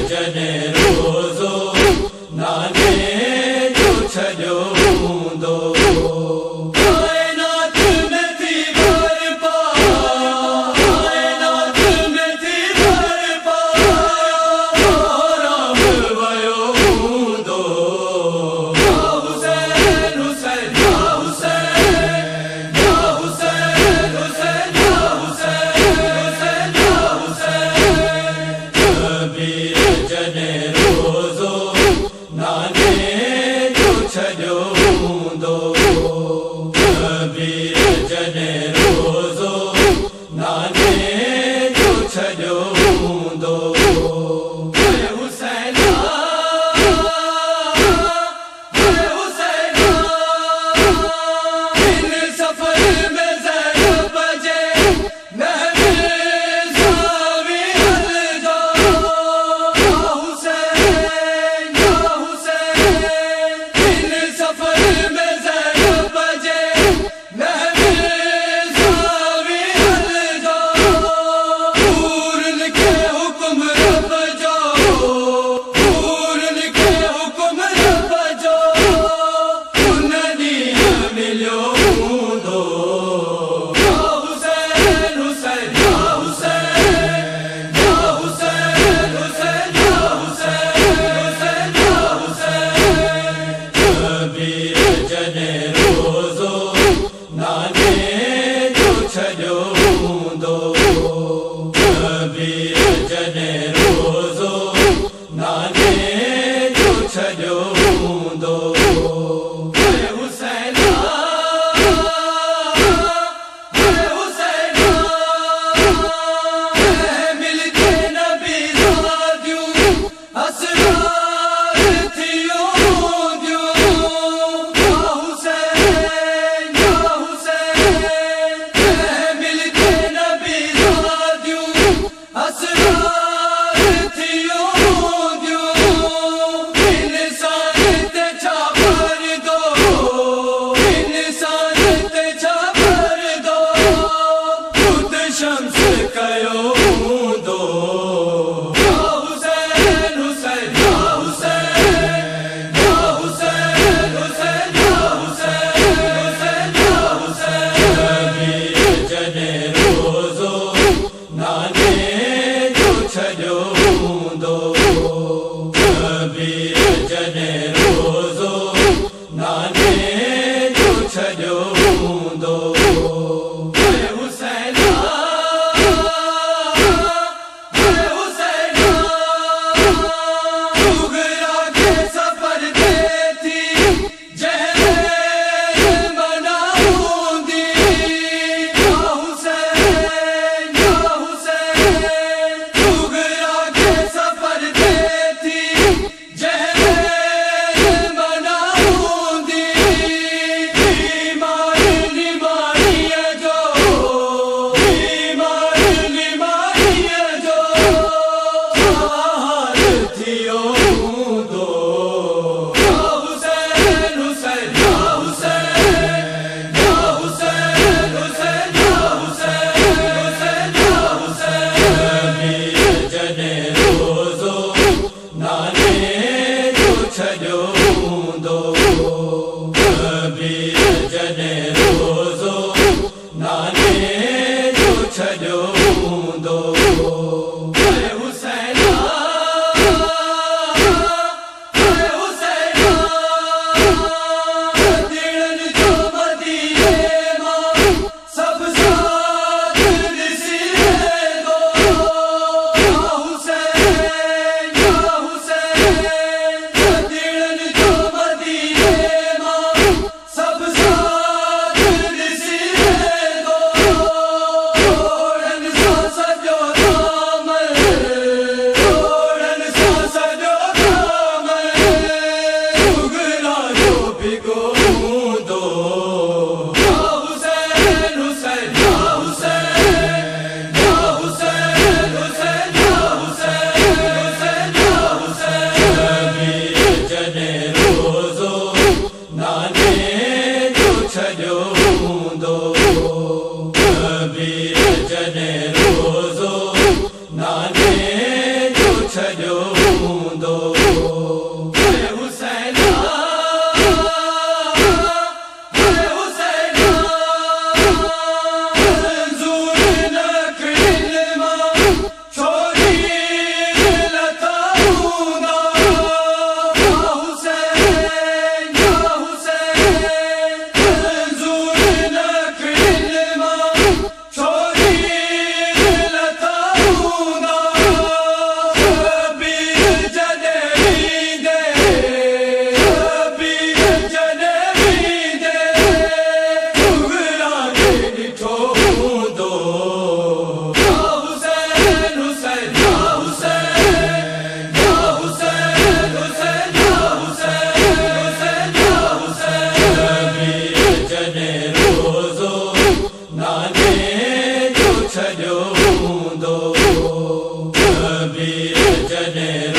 जने रोज़ो नाने जो छजो हूंदो कायनात में थी बरपा कायनात में थी बरपा राम वयो हूंदो या हुसैन हुसैन या हुसैन या हुसैन हुसैन या हुसैन हुसैन या हुसैन कबीर जने रोज़ो नाने जो छजो हूंदो कबीर जने रोज़ो नाने जो छजो हूंदो हुसैना हुसैना इन सफर में ज़ैनब बजे महफ़िल ज़ावी हल जा या हुसैन इन सफर में ज़ैनब बजे महफ़िल ज़ावी हल जा पूरन के हुक्म रब जो पूरन के हुक्म रब जो उन्हनी मिलियो हूंदो या हुसैन हुसैन या हुसैन या हुसैन हुसैन या हुसैन हुसैन या हुसैन कबीर जने रोज़ो नाने जो छजो हूंदो कबीर जने रोज़ो नाने जो छजो हूंदो हुसैना हुसैना मिलके नबी ज़ादियूं असरार थियो हूंदियूं या हुसैन मिलके नबी ज़ादियूं असरार थियो हूंदियूं इंसान ते छा पर्दो इंसान ते छा पर्दो खुद शम्स कयो हूंदो या हुसैन हुसैन या हुसैन या हुसैन हुसैन या हुसैन हुसैन या हुसैन कबीर जने रोज़ो नाने जो छजो हूंदो कबीर जने रोज़ो नाने जो छजो हूंदो हुसैना हुसैना उगरा के सफर ते थी जहर मना हूंदी या हुसैन उगरा के सफर ते थी जहर मना हूंदी ईमान निमाणीअ जो ईमान निमाणीअ जो हाल थियो हूंदो या हुसैन हुसैन या हुसैन या हुसैन हुसैन या हुसैन हुसैन या हुसैन कबीर जने रोज़ो नाने जो छजो हूंदो कबीर जने रोज़ो नाने जो छजो हूंदो हुसैना हुसैना दिलनि जो मदीने मां सब साथ ॾिसी वेंदो या हुसैन दिलनि जो मदीने मां सब साथ ॾिसी वेंदो तोड़नि सां सॼो दामन तोड़नि सां सॼो दामन उगरा जो भिगो हूंदो या हुसैन हुसैन या हुसैन या हुसैन हुसैन या हुसैन हुसैन या हुसैन कबीर जने रोज़ो नाने जो छजो हूंदो कबीर जने रोज़ो नाने जो छजो जने